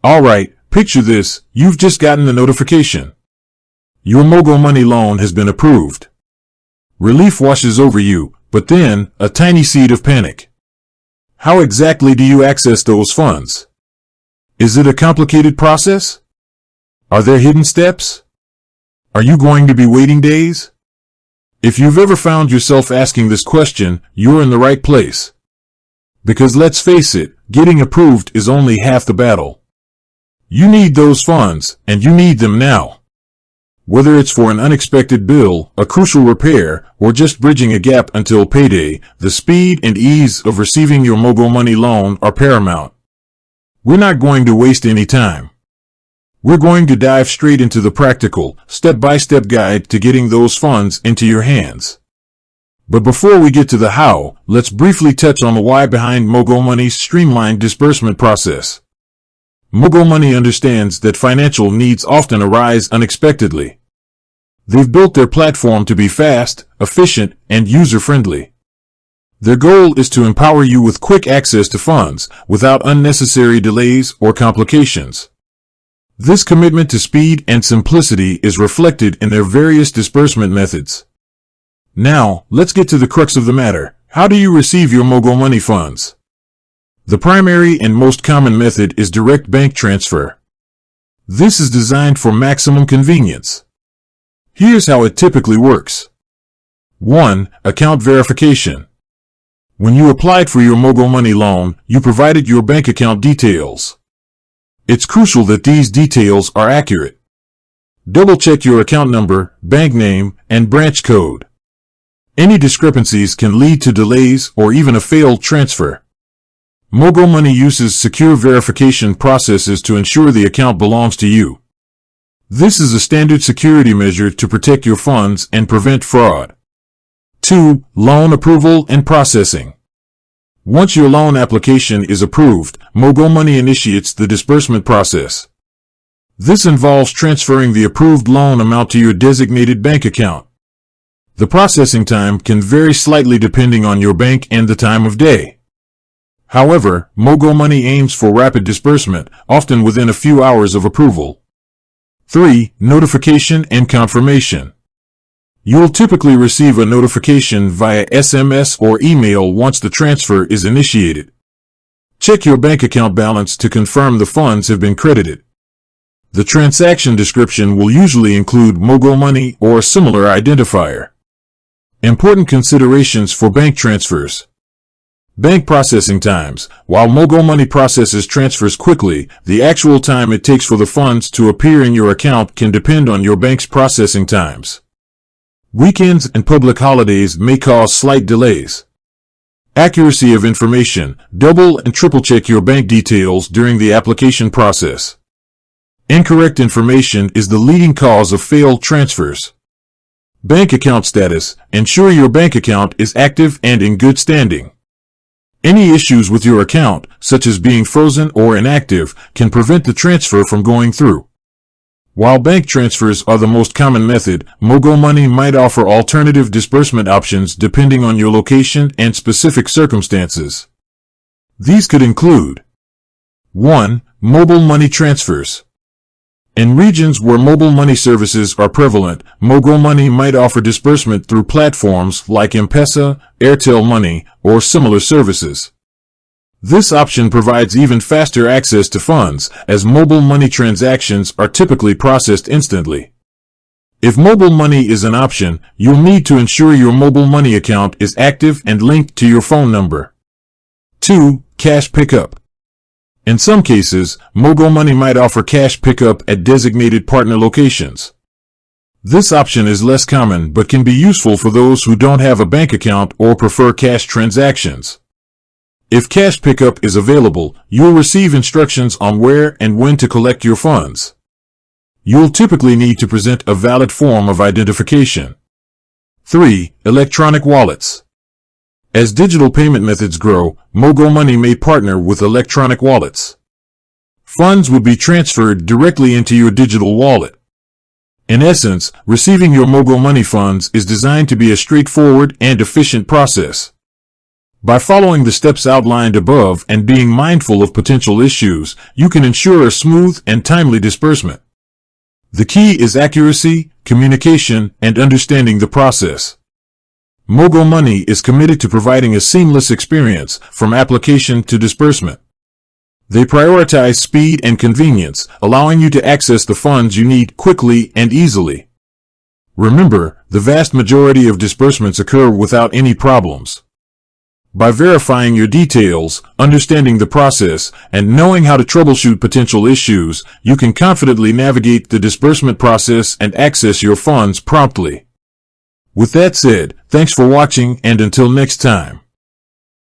Alright, picture this, you've just gotten a notification. Your MogoMoney loan has been approved. Relief washes over you, but then, a tiny seed of panic. How exactly do you access those funds? Is it a complicated process? Are there hidden steps? Are you going to be waiting days? If you've ever found yourself asking this question, you're in the right place. Because let's face it, getting approved is only half the battle. You need those funds, and you need them now. Whether it's for an unexpected bill, a crucial repair, or just bridging a gap until payday, the speed and ease of receiving your MogoMoney loan are paramount. We're not going to waste any time. We're going to dive straight into the practical, step-by-step guide to getting those funds into your hands. But before we get to the how, let's briefly touch on the why behind MogoMoney's streamlined disbursement process. MogoMoney understands that financial needs often arise unexpectedly. They've built their platform to be fast, efficient, and user-friendly. Their goal is to empower you with quick access to funds, without unnecessary delays or complications. This commitment to speed and simplicity is reflected in their various disbursement methods. Now, let's get to the crux of the matter. How do you receive your MogoMoney funds? The primary and most common method is direct bank transfer. This is designed for maximum convenience. Here's how it typically works. 1. Account verification. When you applied for your MogoMoney loan, you provided your bank account details. It's crucial that these details are accurate. Double-check your account number, bank name, and branch code. Any discrepancies can lead to delays or even a failed transfer. MogoMoney uses secure verification processes to ensure the account belongs to you. This is a standard security measure to protect your funds and prevent fraud. 2. Loan approval and processing. Once your loan application is approved, MogoMoney initiates the disbursement process. This involves transferring the approved loan amount to your designated bank account. The processing time can vary slightly depending on your bank and the time of day. However, MogoMoney aims for rapid disbursement, often within a few hours of approval. 3. Notification and confirmation. You'll typically receive a notification via SMS or email once the transfer is initiated. Check your bank account balance to confirm the funds have been credited. The transaction description will usually include MogoMoney or a similar identifier. Important considerations for bank transfers. Bank processing times. While MogoMoney processes transfers quickly, the actual time it takes for the funds to appear in your account can depend on your bank's processing times. Weekends and public holidays may cause slight delays. Accuracy of information. Double and triple check your bank details during the application process. Incorrect information is the leading cause of failed transfers. Bank account status. Ensure your bank account is active and in good standing. Any issues with your account, such as being frozen or inactive, can prevent the transfer from going through. While bank transfers are the most common method, MogoMoney might offer alternative disbursement options depending on your location and specific circumstances. These could include 1. Mobile money transfers. In regions where mobile money services are prevalent, MogoMoney might offer disbursement through platforms like M-Pesa, Airtel Money, or similar services. This option provides even faster access to funds, as mobile money transactions are typically processed instantly. If mobile money is an option, you'll need to ensure your mobile money account is active and linked to your phone number. 2. Cash pickup. In some cases, MogoMoney might offer cash pickup at designated partner locations. This option is less common but can be useful for those who don't have a bank account or prefer cash transactions. If cash pickup is available, you'll receive instructions on where and when to collect your funds. You'll typically need to present a valid form of identification. 3. Electronic wallets. As digital payment methods grow, MogoMoney may partner with electronic wallets. Funds would be transferred directly into your digital wallet. In essence, receiving your MogoMoney funds is designed to be a straightforward and efficient process. By following the steps outlined above and being mindful of potential issues, you can ensure a smooth and timely disbursement. The key is accuracy, communication, and understanding the process. MogoMoney is committed to providing a seamless experience from application to disbursement. They prioritize speed and convenience, allowing you to access the funds you need quickly and easily. Remember, the vast majority of disbursements occur without any problems. By verifying your details, understanding the process, and knowing how to troubleshoot potential issues, you can confidently navigate the disbursement process and access your funds promptly. With that said, thanks for watching, and until next time.